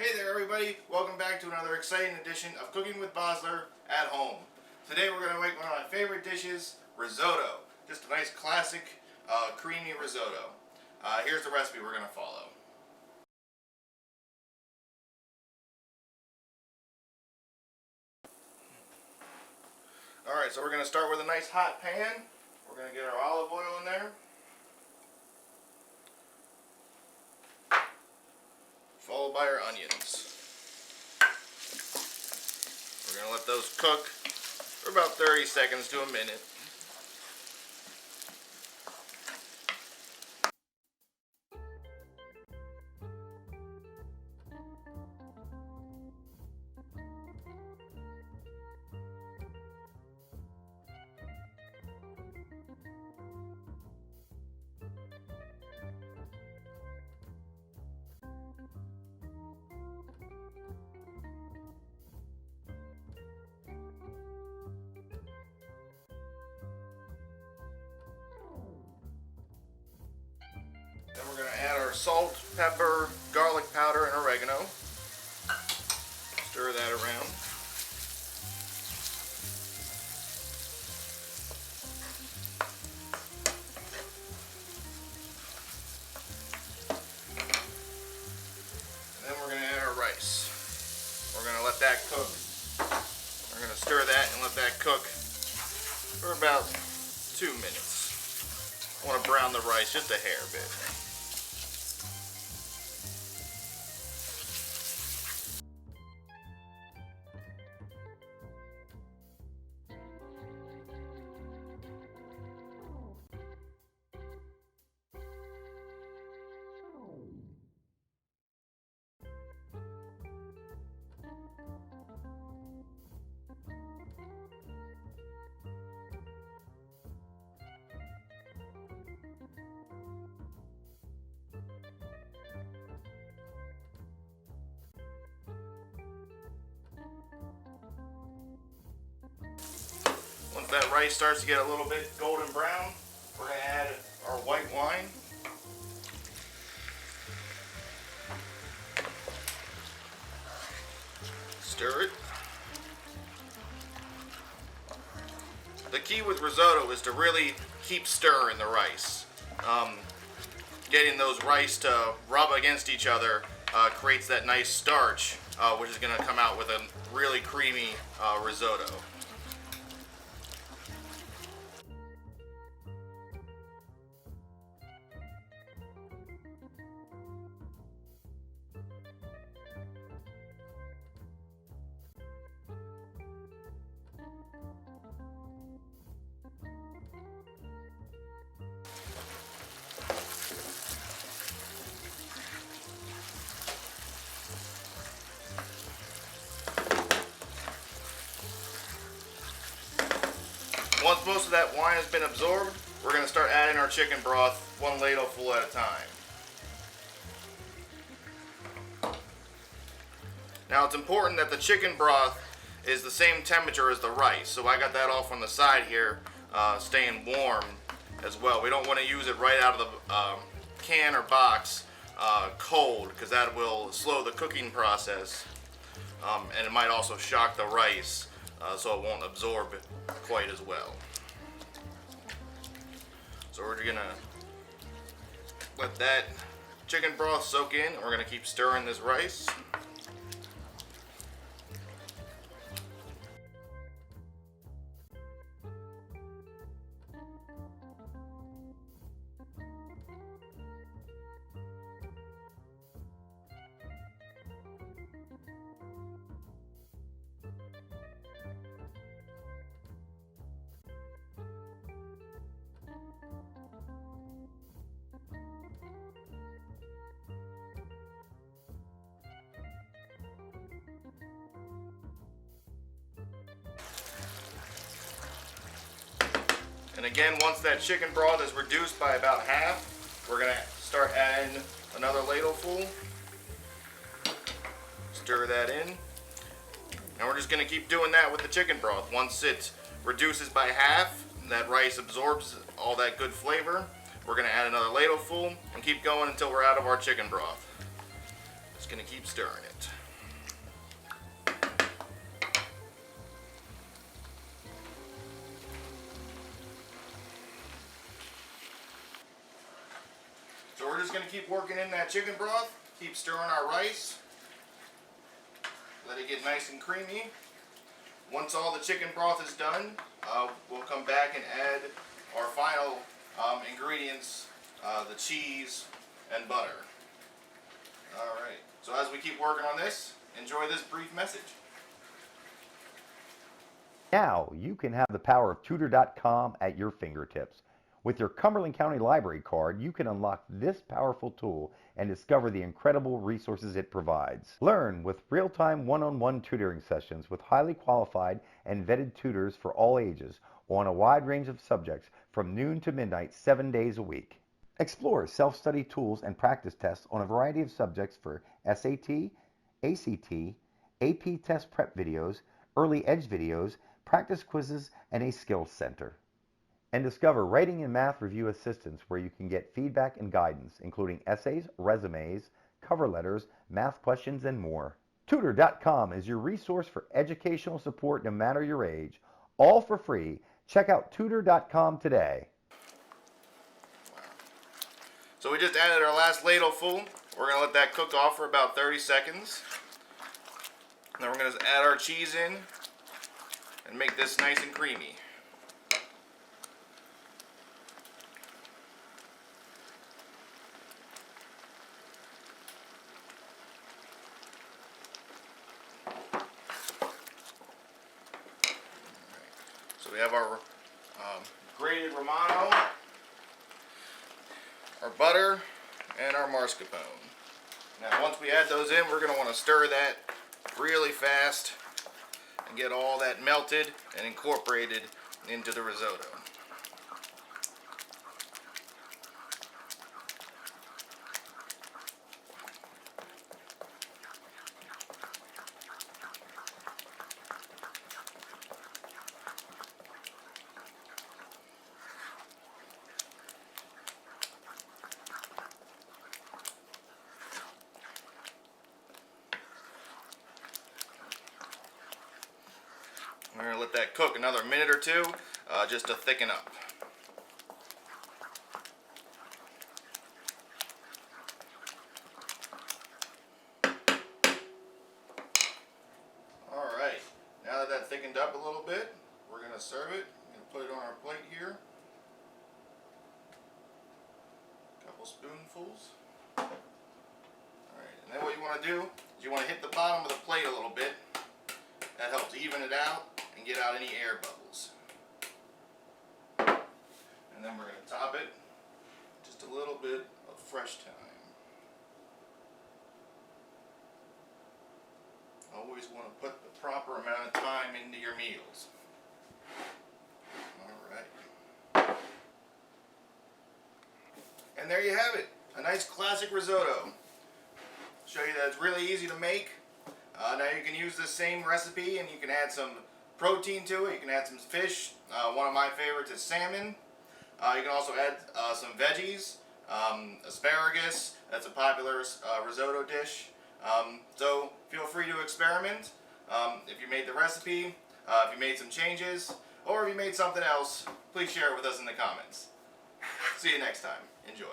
Hey there everybody, welcome back to another exciting edition of Cooking with Bosler at Home. Today we're going to make one of my favorite dishes, risotto. Just a nice classic creamy risotto. Here's the recipe we're going to follow. Alright, so we're going to start with a nice hot pan. We're going to get our olive oil in there. Followed by our onions. We're going to let those cook for about 30 seconds to a minute. Then we're going to add our salt, pepper, garlic powder, and oregano. Stir that around. And then we're going to add our rice. We're going to let that cook. We're going to stir that and let that cook for about 2 minutes. I want to brown the rice just a hair bit. Once that rice starts to get a little bit golden brown, we're going to add our white wine. Stir it. The key with risotto is to really keep stirring the rice. Getting those rice to rub against each other creates that nice starch, which is going to come out with a really creamy risotto. Once most of that wine has been absorbed, we're going to start adding our chicken broth, 1 ladleful at a time. Now it's important that the chicken broth is the same temperature as the rice, so I got that off on the side here, staying warm as well. We don't want to use it right out of the can or box cold, because that will slow the cooking process, and it might also shock the rice. So it won't absorb it quite as well. So we're going to let that chicken broth soak in. We're going to keep stirring this rice. And again, once that chicken broth is reduced by about half, we're going to start adding another ladleful. Stir that in. And we're just going to keep doing that with the chicken broth. Once it reduces by half, that rice absorbs all that good flavor. We're going to add another ladleful and keep going until we're out of our chicken broth. Just going to keep stirring it. So we're just going to keep working in that chicken broth, keep stirring our rice, let it get nice and creamy. Once all the chicken broth is done, we'll come back and add our final ingredients, the cheese and butter. Alright, so as we keep working on this, enjoy this brief message. Now you can have the power of Tutor.com at your fingertips. With your Cumberland County Library card, you can unlock this powerful tool and discover the incredible resources it provides. Learn with real-time one-on-one tutoring sessions with highly qualified and vetted tutors for all ages on a wide range of subjects from noon to midnight, 7 days a week. Explore self-study tools and practice tests on a variety of subjects for SAT, ACT, AP test prep videos, early edge videos, practice quizzes, and a skills center. And discover writing and math review assistance where you can get feedback and guidance, including essays, resumes, cover letters, math questions, and more. Tutor.com is your resource for educational support no matter your age, all for free. Check out Tutor.com today. So we just added our last ladle full. We're going to let that cook off for about 30 seconds. Then we're going to add our cheese in and make this nice and creamy. So we have our grated Romano, our butter, and our mascarpone. Now once we add those in, we're going to want to stir that really fast and get all that melted and incorporated into the risotto. We're going to let that cook another minute or two just to thicken up. Alright, now that that's thickened up a little bit, we're going to serve it. I'm going to put it on our plate here. A couple spoonfuls. Alright, and then what you want to do is you want to hit the bottom of the plate a little bit. That helps even it out and get out any air bubbles. And then we're going to top it just a little bit of fresh thyme. Always want to put the proper amount of thyme into your meals. Alright. And there you have it. A nice classic risotto. Show you that it's really easy to make. Now you can use this same recipe and you can add some protein to it. You can add some fish. One of my favorites is salmon. You can also add some veggies, asparagus. That's a popular risotto dish. So feel free to experiment. If you made the recipe, if you made some changes, or if you made something else, please share it with us in the comments. See you next time. Enjoy.